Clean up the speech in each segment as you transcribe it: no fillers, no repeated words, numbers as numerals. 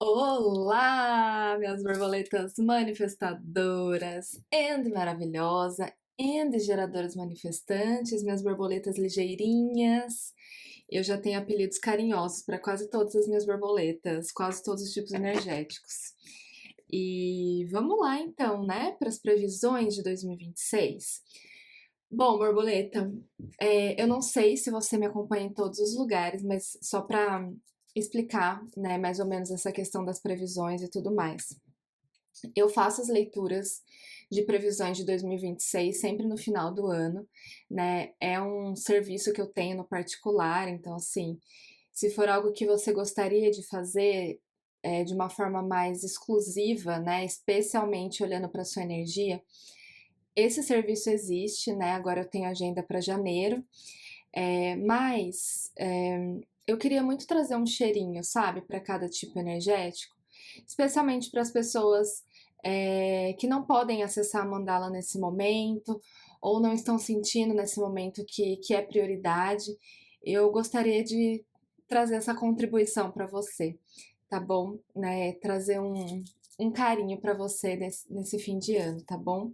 Olá, minhas borboletas manifestadoras and maravilhosa and geradoras manifestantes, minhas borboletas ligeirinhas. Eu já tenho apelidos carinhosos para quase todas as minhas borboletas, quase todos os tipos energéticos. E vamos lá então, né, para as previsões de 2026. Bom, borboleta, eu não sei se você me acompanha em todos os lugares, mas só para explicar, né, mais ou menos essa questão das previsões e tudo mais. Eu faço as leituras de previsões de 2026 sempre no final do ano, né? É um serviço que eu tenho no particular, então assim, se for algo que você gostaria de fazer de uma forma mais exclusiva, né, especialmente olhando para sua energia, esse serviço existe, né? Agora eu tenho agenda para janeiro, mas eu queria muito trazer um cheirinho, sabe, para cada tipo energético, especialmente para as pessoas que não podem acessar a mandala nesse momento ou não estão sentindo nesse momento que é prioridade. Eu gostaria de trazer essa contribuição para você, tá bom? Né? Trazer um carinho para você nesse fim de ano, tá bom?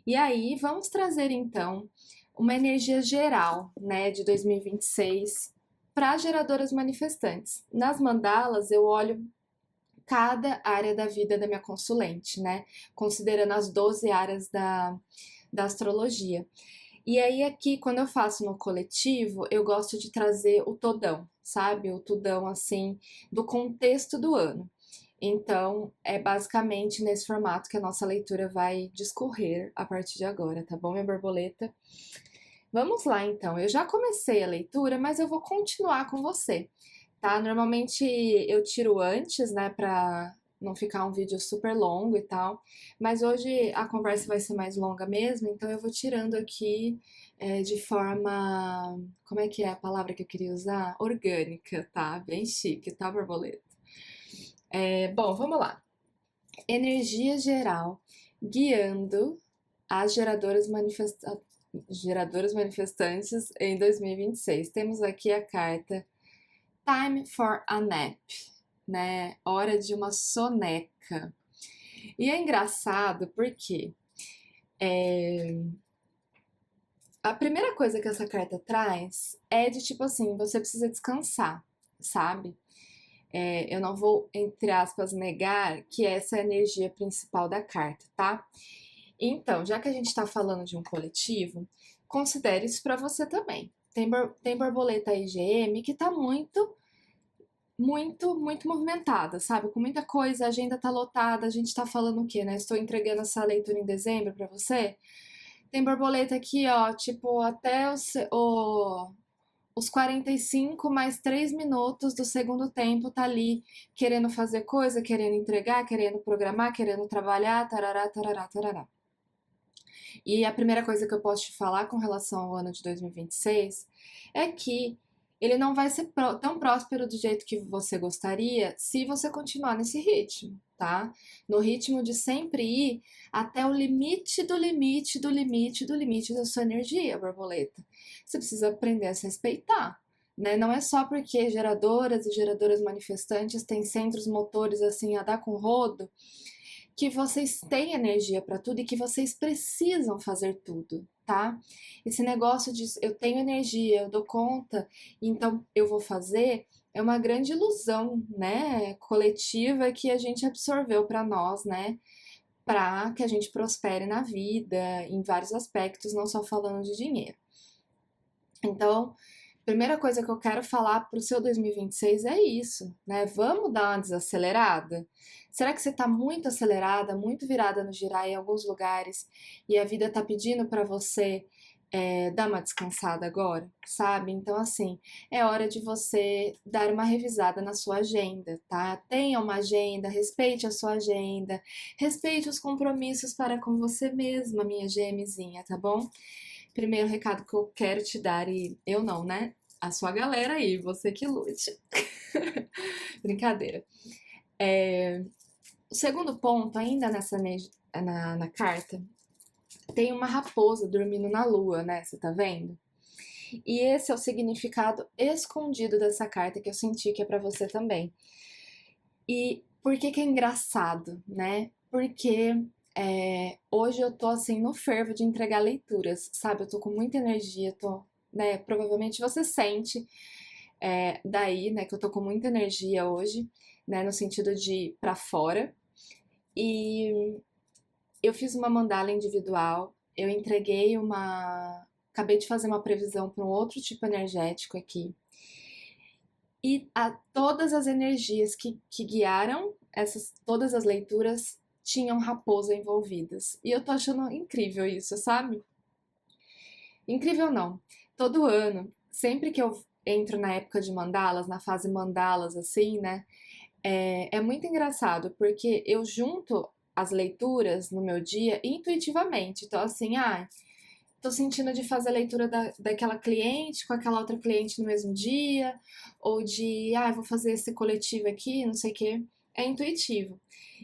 E aí, vamos trazer então uma energia geral, né, de 2026 para geradoras manifestantes. Nas mandalas, eu olho cada área da vida da minha consulente, né, considerando as 12 áreas da astrologia. E aí, aqui, quando eu faço no coletivo, eu gosto de trazer o todão, sabe? O tudão, assim, do contexto do ano. Então, é basicamente nesse formato que a nossa leitura vai discorrer a partir de agora, tá bom, minha borboleta? Vamos lá, então. Eu já comecei a leitura, mas eu vou continuar com você, tá? Normalmente eu tiro antes, né, pra não ficar um vídeo super longo e tal, mas hoje a conversa vai ser mais longa mesmo, então eu vou tirando aqui de forma. Como é que é a palavra que eu queria usar? Orgânica, tá? Bem chique, tá, borboleta? Bom, vamos lá. Energia geral guiando as geradoras manifestantes em 2026. Temos aqui a carta Time for a Nap, né? Hora de uma soneca. E é engraçado porque a primeira coisa que essa carta traz é de tipo assim, você precisa descansar, sabe? Eu não vou, entre aspas, negar que essa é a energia principal da carta, tá? Então, já que a gente está falando de um coletivo, considere isso para você também. Tem borboleta IgM que tá muito movimentada, sabe? Com muita coisa, a agenda tá lotada, a gente tá falando o quê, né? Estou entregando essa leitura em dezembro para você. Tem borboleta aqui, ó, tipo, até os 45 mais 3 minutos do segundo tempo tá ali querendo fazer coisa, querendo entregar, querendo programar, querendo trabalhar, tarará, tarará, tarará. E a primeira coisa que eu posso te falar com relação ao ano de 2026 é que ele não vai ser tão próspero do jeito que você gostaria se você continuar nesse ritmo, tá? No ritmo de sempre ir até o limite do limite do limite do limite da sua energia, borboleta. Você precisa aprender a se respeitar. Né? Não é só porque geradoras e geradoras manifestantes têm centros motores assim a dar com rodo que vocês têm energia para tudo e que vocês precisam fazer tudo, tá? Esse negócio de eu tenho energia, eu dou conta, então eu vou fazer, é uma grande ilusão, né, coletiva que a gente absorveu para nós, né? Para que a gente prospere na vida, em vários aspectos, não só falando de dinheiro. Então, primeira coisa que eu quero falar para o seu 2026 é isso, né? Vamos dar uma desacelerada? Será que você está muito acelerada, muito virada no girar em alguns lugares e a vida está pedindo para você dar uma descansada agora, sabe? Então, assim, é hora de você dar uma revisada na sua agenda, tá? Tenha uma agenda, respeite a sua agenda, respeite os compromissos para com você mesma, minha gêmezinha, tá bom? Primeiro recado que eu quero te dar, e eu não, né? A sua galera aí, você que lute. Brincadeira. O segundo ponto, ainda na carta, tem uma raposa dormindo na lua, né? Você tá vendo? E esse é o significado escondido dessa carta que eu senti que é para você também. E Por que que é engraçado, né? Porque hoje eu tô assim no fervo de entregar leituras, sabe? Eu tô com muita energia, tô, né? Provavelmente você sente daí, né, que eu tô com muita energia hoje, né? No sentido de ir pra fora. E eu fiz uma mandala individual, eu entreguei uma. Acabei de fazer uma previsão para um outro tipo energético aqui. E todas as energias que guiaram todas as leituras tinham raposa envolvidas. E eu tô achando incrível isso, sabe? Incrível não. Todo ano, sempre que eu entro na época de mandalas, na fase mandalas, assim, né? É muito engraçado, porque eu junto as leituras no meu dia intuitivamente. Então, assim, tô sentindo de fazer a leitura daquela cliente com aquela outra cliente no mesmo dia, ou de, vou fazer esse coletivo aqui, não sei o quê. É intuitivo.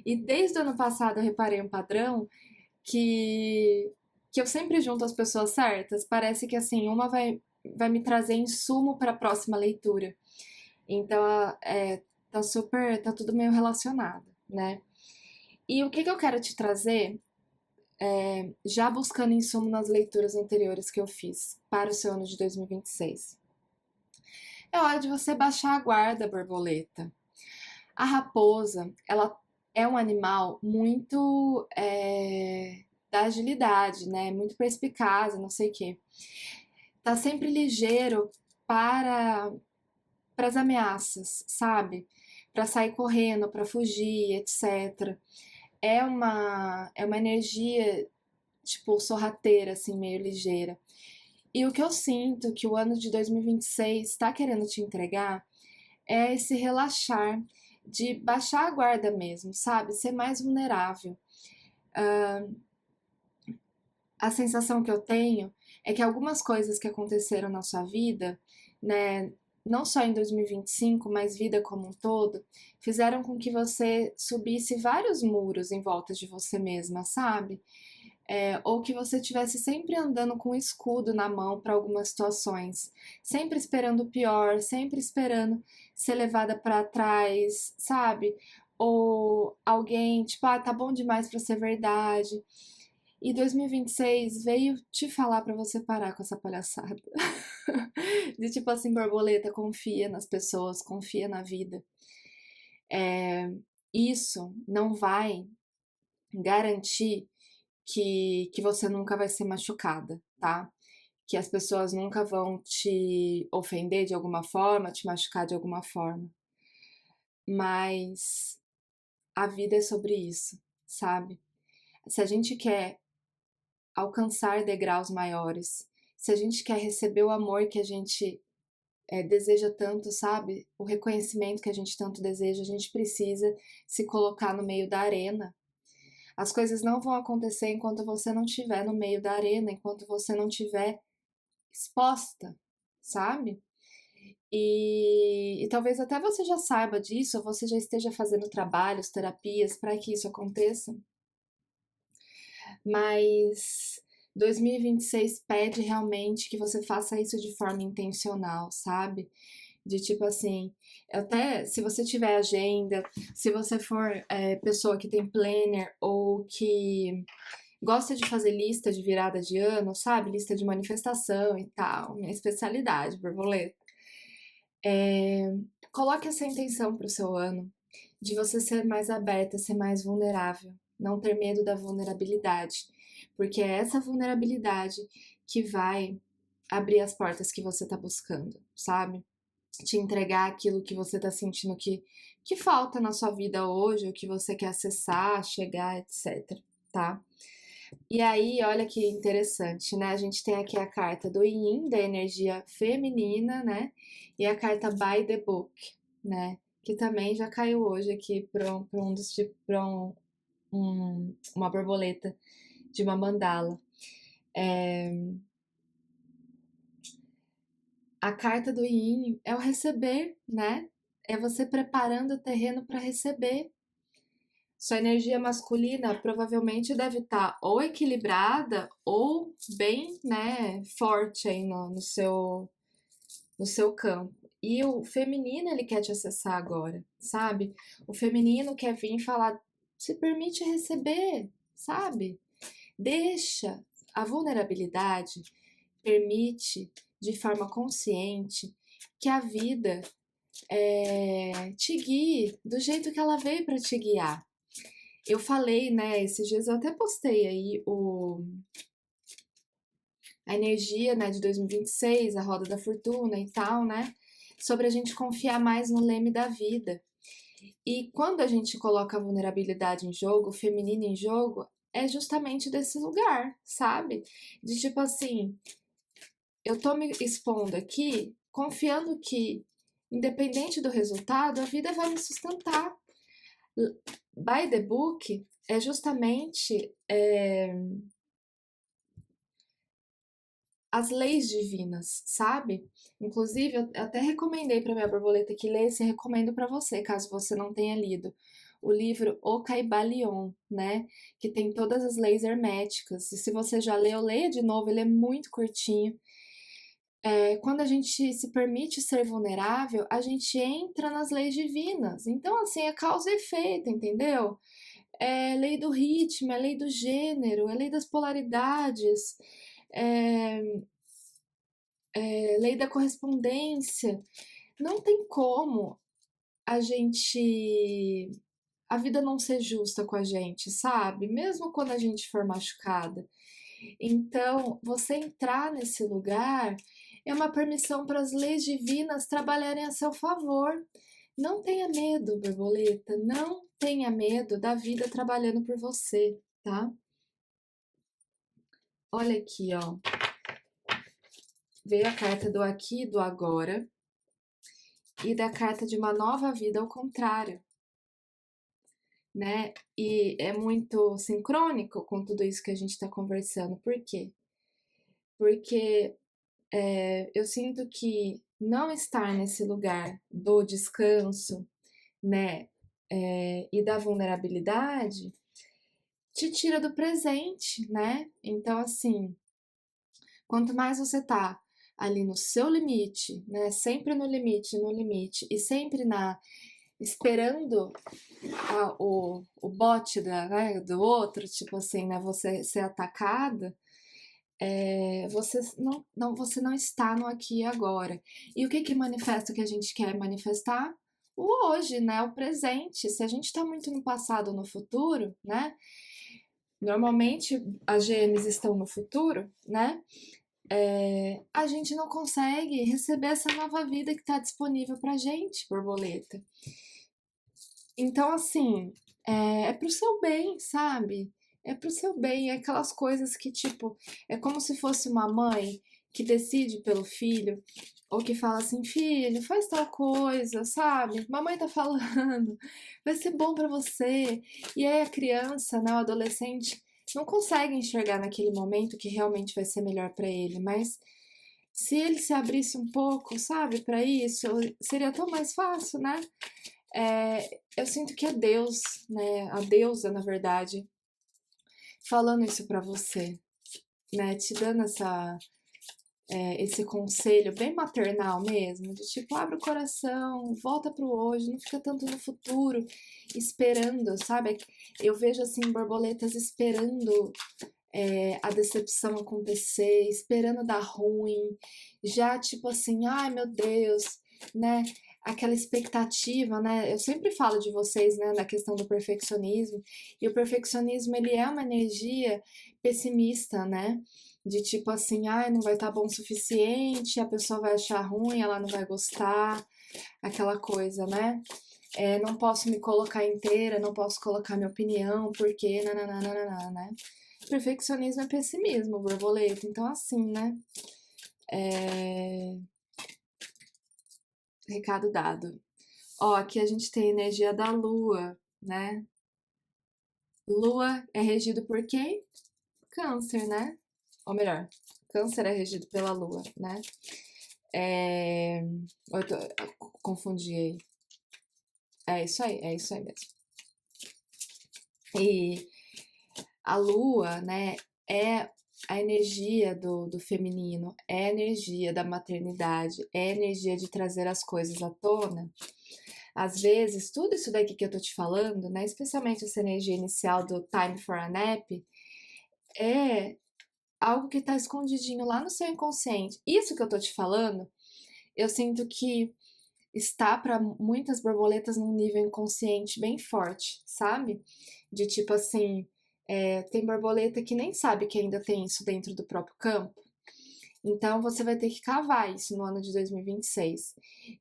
E desde o ano passado eu reparei um padrão que, que eu sempre junto as pessoas certas. Parece que, assim, uma vai me trazer insumo para a próxima leitura. Então, tá tudo meio relacionado, né? E o que que eu quero te trazer já buscando insumo nas leituras anteriores que eu fiz para o seu ano de 2026. É hora de você baixar a guarda, borboleta. A raposa, ela é um animal muito da agilidade, né? Muito perspicaz, não sei o quê. Tá sempre ligeiro para as ameaças, sabe? Para sair correndo, para fugir, etc. É uma energia tipo sorrateira, assim, meio ligeira. E o que eu sinto que o ano de 2026 está querendo te entregar é esse relaxar, de baixar a guarda mesmo, sabe? Ser mais vulnerável. A sensação que eu tenho é que algumas coisas que aconteceram na sua vida, né, não só em 2025, mas vida como um todo, fizeram com que você subisse vários muros em volta de você mesma, sabe? Ou que você estivesse sempre andando com um escudo na mão para algumas situações, sempre esperando o pior, sempre esperando ser levada para trás, sabe? Ou alguém, tipo, tá bom demais para ser verdade. E 2026 veio te falar para você parar com essa palhaçada. De tipo assim, borboleta, confia nas pessoas, confia na vida. Isso não vai garantir que você nunca vai ser machucada, tá? Que as pessoas nunca vão te ofender de alguma forma, te machucar de alguma forma. Mas a vida é sobre isso, sabe? Se a gente quer alcançar degraus maiores, se a gente quer receber o amor que a gente deseja tanto, sabe? O reconhecimento que a gente tanto deseja, a gente precisa se colocar no meio da arena. As coisas não vão acontecer enquanto você não estiver no meio da arena, enquanto você não estiver exposta, sabe? E talvez até você já saiba disso, ou você já esteja fazendo trabalhos, terapias para que isso aconteça, mas 2026 pede realmente que você faça isso de forma intencional, sabe? De tipo assim, até se você tiver agenda, se você for pessoa que tem planner ou que gosta de fazer lista de virada de ano, sabe? Lista de manifestação e tal, minha especialidade, borboleta. Coloque essa intenção para o seu ano, de você ser mais aberta, ser mais vulnerável, não ter medo da vulnerabilidade, porque é essa vulnerabilidade que vai abrir as portas que você está buscando, sabe? Te entregar aquilo que você está sentindo que falta na sua vida hoje, o que você quer acessar, chegar, etc, tá? E aí, olha que interessante, né? A gente tem aqui a carta do Yin, da energia feminina, né? E a carta By the Book, né? Que também já caiu hoje aqui para uma borboleta de uma mandala. A carta do Yin é o receber, né? É você preparando o terreno para receber. Sua energia masculina provavelmente deve estar ou equilibrada ou bem, né, forte aí no seu campo. E o feminino, ele quer te acessar agora, sabe? O feminino quer vir falar, se permite receber, sabe? Deixa. A vulnerabilidade permite, de forma consciente, que a vida te guie do jeito que ela veio para te guiar. Eu falei, né, esses dias eu até postei aí a energia, né, de 2026, a roda da fortuna e tal, né, sobre a gente confiar mais no leme da vida. E quando a gente coloca a vulnerabilidade em jogo, o feminino em jogo, é justamente desse lugar, sabe? De tipo assim, eu tô me expondo aqui, confiando que, independente do resultado, a vida vai me sustentar. By the book é justamente as leis divinas, sabe? Inclusive, eu até recomendei para minha borboleta que lesse e recomendo para você, caso você não tenha lido, o livro O Caibalion, né? Que tem todas as leis herméticas. E se você já leu, leia de novo, ele é muito curtinho. Quando a gente se permite ser vulnerável, a gente entra nas leis divinas. Então, assim, é causa e efeito, entendeu? É lei do ritmo, é lei do gênero, é lei das polaridades, é, lei da correspondência. Não tem como a gente. A vida não ser justa com a gente, sabe? Mesmo quando a gente for machucada. Então, você entrar nesse lugar é uma permissão para as leis divinas trabalharem a seu favor. Não tenha medo, borboleta, não tenha medo da vida trabalhando por você, tá? Olha aqui, ó. Veio a carta do aqui e do agora e da carta de uma nova vida ao contrário, né? E é muito sincrônico com tudo isso que a gente está conversando. Por quê? Porque eu sinto que não estar nesse lugar do descanso, né, e da vulnerabilidade te tira do presente, né? Então, assim, quanto mais você tá ali no seu limite, né, sempre no limite, e sempre esperando o bote né, do outro, tipo assim, né, você ser atacada, você não está no aqui e agora. E o que que manifesta o que a gente quer manifestar? O hoje, né? O presente. Se a gente está muito no passado ou no futuro, né? Normalmente as GMs estão no futuro, né? A gente não consegue receber essa nova vida que está disponível pra gente, borboleta. Então, assim, é pro seu bem, sabe? É pro seu bem, é aquelas coisas que, tipo, é como se fosse uma mãe que decide pelo filho, ou que fala assim, filho, faz tal coisa, sabe? Mamãe tá falando, vai ser bom pra você. E aí a criança, né, o adolescente, não consegue enxergar naquele momento que realmente vai ser melhor pra ele, mas se ele se abrisse um pouco, sabe, pra isso, seria tão mais fácil, né? Eu sinto que é Deus, né? A deusa, na verdade, falando isso pra você, né? Te dando esse conselho bem maternal mesmo, de tipo, abre o coração, volta pro hoje, não fica tanto no futuro, esperando, sabe? Eu vejo assim, borboletas esperando a decepção acontecer, esperando dar ruim, já tipo assim, ai meu Deus, né? Aquela expectativa, né? Eu sempre falo de vocês, né, na questão do perfeccionismo, e o perfeccionismo ele é uma energia pessimista, né? De tipo assim, ai, não vai estar bom o suficiente, a pessoa vai achar ruim, ela não vai gostar, aquela coisa, né? Não posso me colocar inteira, não posso colocar minha opinião, porque nananana, né? Perfeccionismo é pessimismo, borboleta. Então, assim, né? Recado dado. Ó, aqui a gente tem a energia da lua, né? Lua é regido por quem? Câncer, né? Ou melhor, Câncer é regido pela lua, né? Eu confundi aí. É isso aí mesmo. E a lua, né, é a energia do feminino, é a energia da maternidade, é a energia de trazer as coisas à tona. Às vezes, tudo isso daqui que eu tô te falando, né, especialmente essa energia inicial do time for a nap, é algo que tá escondidinho lá no seu inconsciente. Isso que eu tô te falando, eu sinto que está para muitas borboletas num nível inconsciente bem forte, sabe? De tipo assim, tem borboleta que nem sabe que ainda tem isso dentro do próprio campo. Então você vai ter que cavar isso no ano de 2026.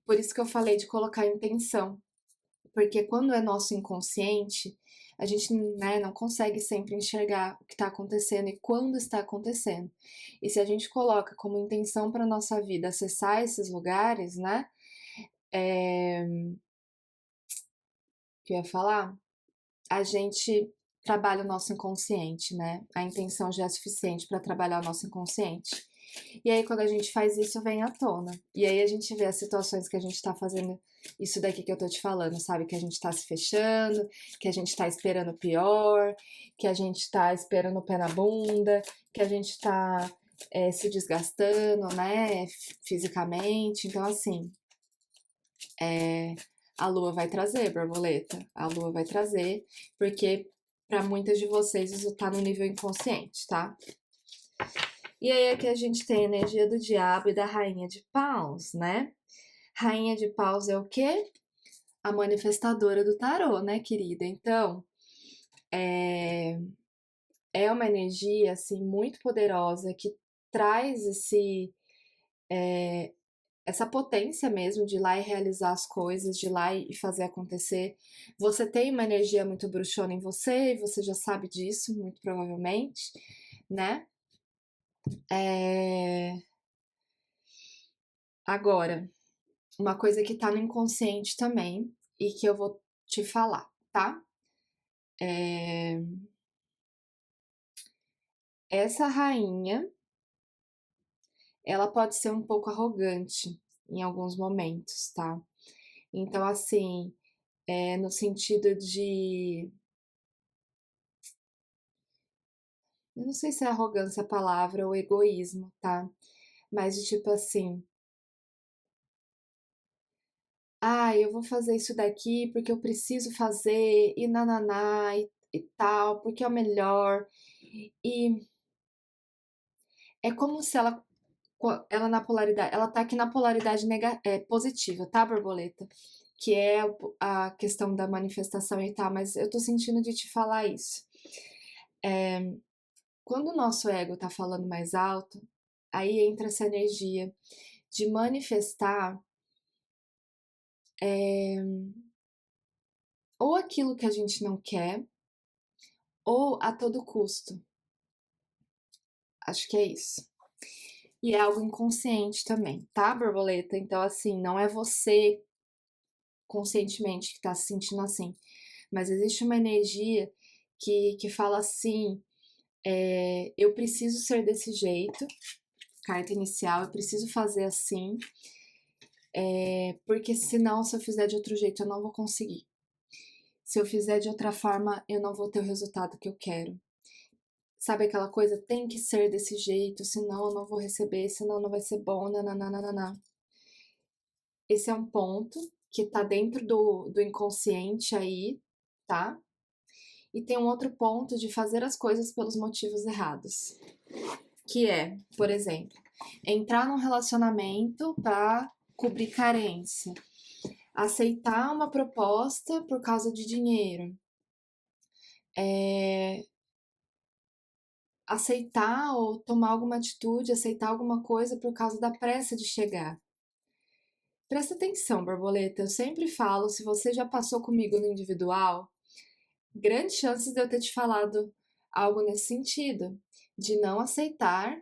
Por isso que eu falei de colocar intenção, porque quando é nosso inconsciente, a gente, né, não consegue sempre enxergar o que está acontecendo e quando está acontecendo. E se a gente coloca como intenção para nossa vida acessar esses lugares, né? O que eu ia falar? A gente trabalha o nosso inconsciente, né? A intenção já é suficiente para trabalhar o nosso inconsciente. E aí, quando a gente faz isso, vem à tona. E aí a gente vê as situações que a gente tá fazendo isso daqui que eu tô te falando, sabe? Que a gente tá se fechando, que a gente tá esperando o pior, que a gente tá esperando o pé na bunda, que a gente tá se desgastando, né? Fisicamente. Então, assim, a lua vai trazer, borboleta. A lua vai trazer, porque para muitas de vocês isso tá no nível inconsciente, tá? E aí aqui a gente tem a energia do diabo e da rainha de paus, né? Rainha de paus é o quê? A manifestadora do tarô, né, querida? Então, é, é uma energia, assim, muito poderosa que traz essa potência mesmo de ir lá e realizar as coisas, de ir lá e fazer acontecer. Você tem uma energia muito bruxona em você, e você já sabe disso, muito provavelmente, né? É... Agora, uma coisa que tá no inconsciente também e que eu vou te falar, tá? É... Essa rainha, ela pode ser um pouco arrogante em alguns momentos, tá? Então, assim, no sentido de. Eu não sei se é arrogância a palavra ou egoísmo, tá? Mas de tipo assim. Ah, eu vou fazer isso daqui porque eu preciso fazer, e nananá, e tal, porque é o melhor. E é como se ela na polaridade, ela tá aqui na polaridade positiva, tá, borboleta? Que é a questão da manifestação e tal, mas eu tô sentindo de te falar isso. Quando o nosso ego tá falando mais alto, aí entra essa energia de manifestar ou aquilo que a gente não quer, ou a todo custo. Acho que é isso. E é algo inconsciente também, tá, borboleta? Então, assim, não é você conscientemente que tá se sentindo assim. Mas existe uma energia que fala assim: eu preciso ser desse jeito, carta inicial, eu preciso fazer assim, porque senão, se eu fizer de outro jeito, eu não vou conseguir. Se eu fizer de outra forma, eu não vou ter o resultado que eu quero. Sabe aquela coisa, tem que ser desse jeito, senão eu não vou receber, senão não vai ser bom, nananana. Esse é um ponto que tá dentro do inconsciente aí, tá? E tem um outro ponto de fazer as coisas pelos motivos errados, que é, por exemplo, entrar num relacionamento para cobrir carência, aceitar uma proposta por causa de dinheiro, aceitar ou tomar alguma atitude, aceitar alguma coisa por causa da pressa de chegar. Presta atenção, borboleta, eu sempre falo, se você já passou comigo no individual, grandes chances de eu ter te falado algo nesse sentido, de não aceitar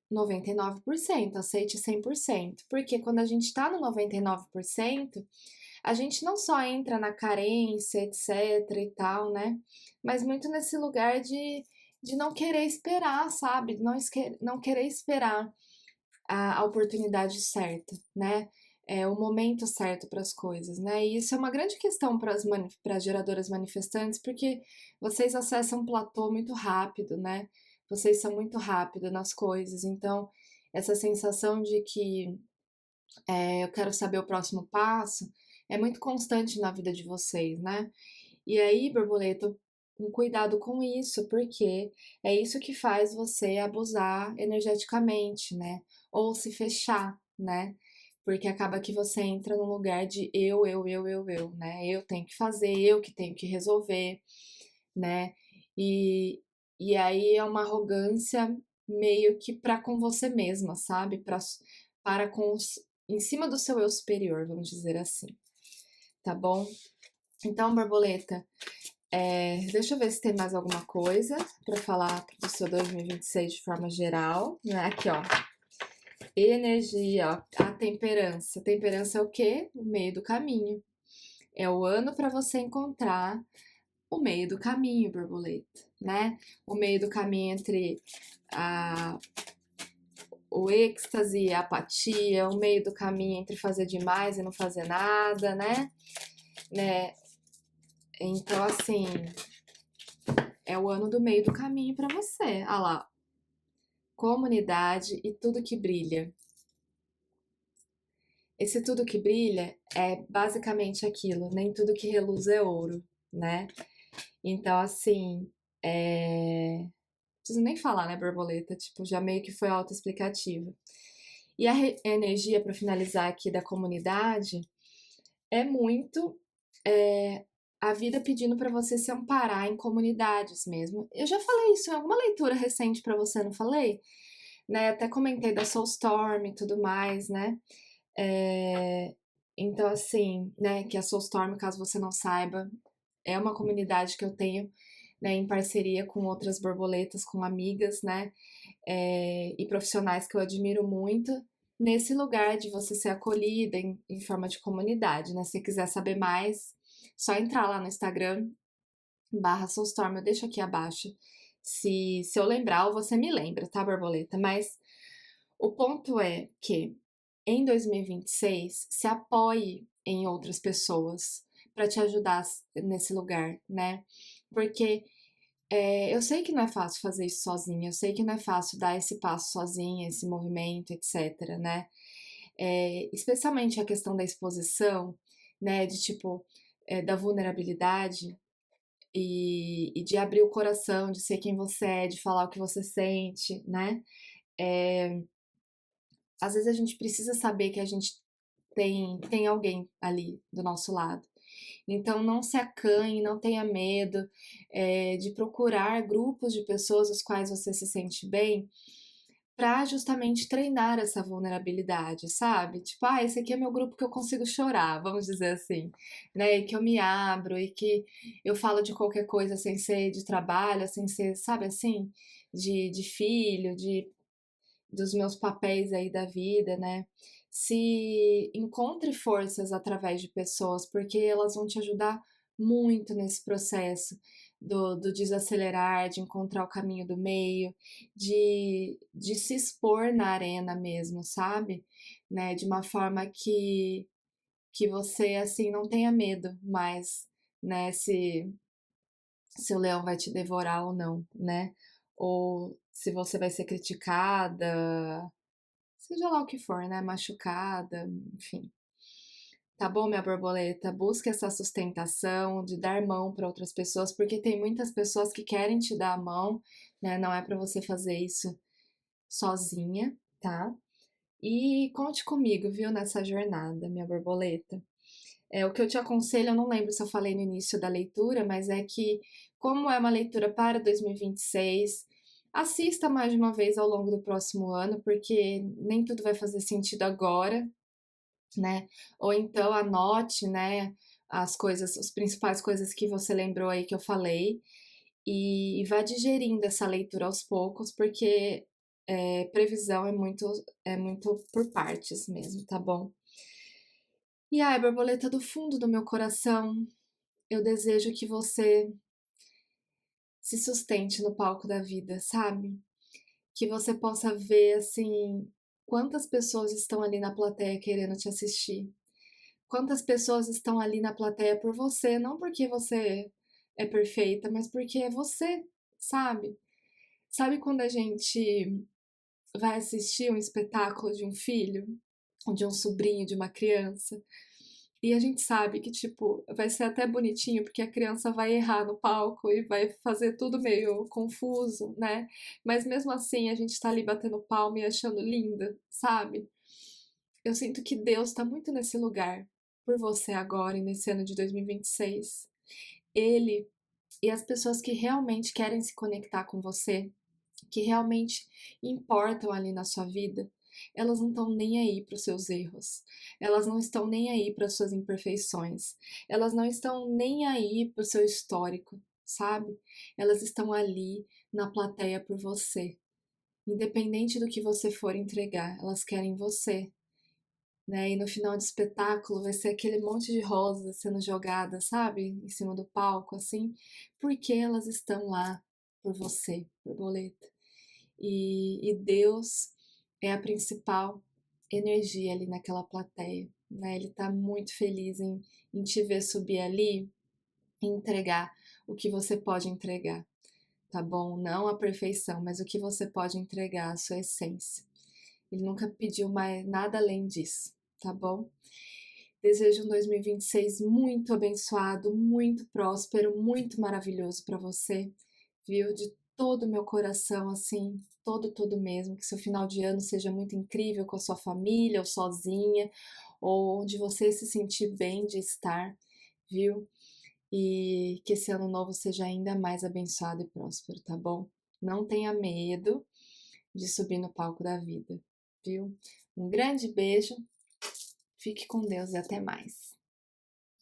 99%, aceite 100%, porque quando a gente tá no 99%, a gente não só entra na carência, etc e tal, né? Mas muito nesse lugar de não querer esperar, sabe? Não querer esperar a oportunidade certa, né? O momento certo para as coisas, né? E isso é uma grande questão para as geradoras manifestantes, porque vocês acessam um platô muito rápido, né? vocês são muito rápidos nas coisas, então essa sensação de que eu quero saber o próximo passo é muito constante na vida de vocês, né? E aí, borboleta, um cuidado com isso, porque é isso que faz você abusar energeticamente, né? Ou se fechar, né? Porque acaba que você entra num lugar de eu, né? Eu tenho que fazer, eu que tenho que resolver, né? E, e aí é uma arrogância meio que pra com você mesma, sabe? Para com em cima do seu eu superior, vamos dizer assim, tá bom? Então, borboleta, deixa eu ver se tem mais alguma coisa pra falar do seu 2026 de forma geral, né? Aqui, ó. Energia, ó, a temperança. Temperança é o quê? O meio do caminho. É o ano para você encontrar o meio do caminho, borboleta, né? O meio do caminho entre a, o êxtase e a apatia, o meio do caminho entre fazer demais e não fazer nada, né? Então, assim, é o ano do meio do caminho para você. Ah lá, comunidade e tudo que brilha. Esse tudo que brilha é basicamente aquilo, nem tudo que reluz é ouro, né? Então, assim, preciso nem falar, né, borboleta? Tipo, já meio que foi autoexplicativo. E a energia, para finalizar aqui, da comunidade é muito a vida pedindo para você se amparar em comunidades mesmo. Eu já falei isso em alguma leitura recente para você, não falei? Né? Até comentei da Soulstorm e tudo mais, né? É, então, assim, né, que a Soulstorm, caso você não saiba, é uma comunidade que eu tenho, né, em parceria com outras borboletas, com amigas, né, e profissionais que eu admiro muito, nesse lugar de você ser acolhida em forma de comunidade, né? Se você quiser saber mais, só entrar lá no Instagram, /Soulstorm, eu deixo aqui abaixo. Se eu lembrar, ou você me lembra, tá, borboleta? Mas o ponto é que em 2026 se apoie em outras pessoas para te ajudar nesse lugar, né? Porque eu sei que não é fácil fazer isso sozinha, eu sei que não é fácil dar esse passo sozinha, esse movimento, etc, né? Especialmente a questão da exposição, né? De tipo, da vulnerabilidade e de abrir o coração, de ser quem você é, de falar o que você sente, né? É, às vezes a gente precisa saber que a gente tem alguém ali do nosso lado. Então não se acanhe, não tenha medo de procurar grupos de pessoas os quais você se sente bem para justamente treinar essa vulnerabilidade, sabe? Tipo, esse aqui é meu grupo que eu consigo chorar, vamos dizer assim, né? E que eu me abro e que eu falo de qualquer coisa sem ser de trabalho, sem ser, sabe assim, de filho, dos meus papéis aí da vida, né? Se encontre forças através de pessoas, porque elas vão te ajudar muito nesse processo do desacelerar, de encontrar o caminho do meio, de se expor na arena mesmo, sabe? Né? De uma forma que você, assim, não tenha medo mais, né? Se o leão vai te devorar ou não, né? Ou se você vai ser criticada, seja lá o que for, né? Machucada, enfim. Tá bom, minha borboleta? Busque essa sustentação de dar mão para outras pessoas, porque tem muitas pessoas que querem te dar a mão, né? Não é para você fazer isso sozinha, tá? E conte comigo, viu, nessa jornada, minha borboleta. O que eu te aconselho, eu não lembro se eu falei no início da leitura, mas é que, como é uma leitura para 2026, assista mais de uma vez ao longo do próximo ano, porque nem tudo vai fazer sentido agora, né? Ou então anote, né, as coisas, as principais coisas que você lembrou aí que eu falei, e vá digerindo essa leitura aos poucos, porque previsão é muito por partes mesmo, tá bom? E ai, borboleta do fundo do meu coração, eu desejo que você se sustente no palco da vida, sabe? Que você possa ver, assim, quantas pessoas estão ali na plateia querendo te assistir. Quantas pessoas estão ali na plateia por você, não porque você é perfeita, mas porque é você, sabe? Sabe quando a gente vai assistir um espetáculo de um filho, ou de um sobrinho de uma criança, e a gente sabe que, tipo, vai ser até bonitinho, porque a criança vai errar no palco e vai fazer tudo meio confuso, né? Mas mesmo assim a gente tá ali batendo palma e achando linda, sabe? Eu sinto que Deus tá muito nesse lugar por você agora e nesse ano de 2026. Ele e as pessoas que realmente querem se conectar com você, que realmente importam ali na sua vida, elas não estão nem aí para os seus erros, elas não estão nem aí para as suas imperfeições, elas não estão nem aí para o seu histórico, sabe? Elas estão ali na plateia por você. Independente do que você for entregar, elas querem você, né? E no final do espetáculo vai ser aquele monte de rosas sendo jogadas, sabe? Em cima do palco, assim, porque elas estão lá por você, borboleta. E Deus é a principal energia ali naquela plateia, né? Ele tá muito feliz em te ver subir ali e entregar o que você pode entregar, tá bom? Não a perfeição, mas o que você pode entregar, a sua essência. Ele nunca pediu mais nada além disso, tá bom? Desejo um 2026 muito abençoado, muito próspero, muito maravilhoso para você, viu? De todo o meu coração, assim, todo mesmo. Que seu final de ano seja muito incrível com a sua família, ou sozinha, ou onde você se sentir bem de estar, viu? E que esse ano novo seja ainda mais abençoado e próspero, tá bom? Não tenha medo de subir no palco da vida, viu? Um grande beijo, fique com Deus e até mais.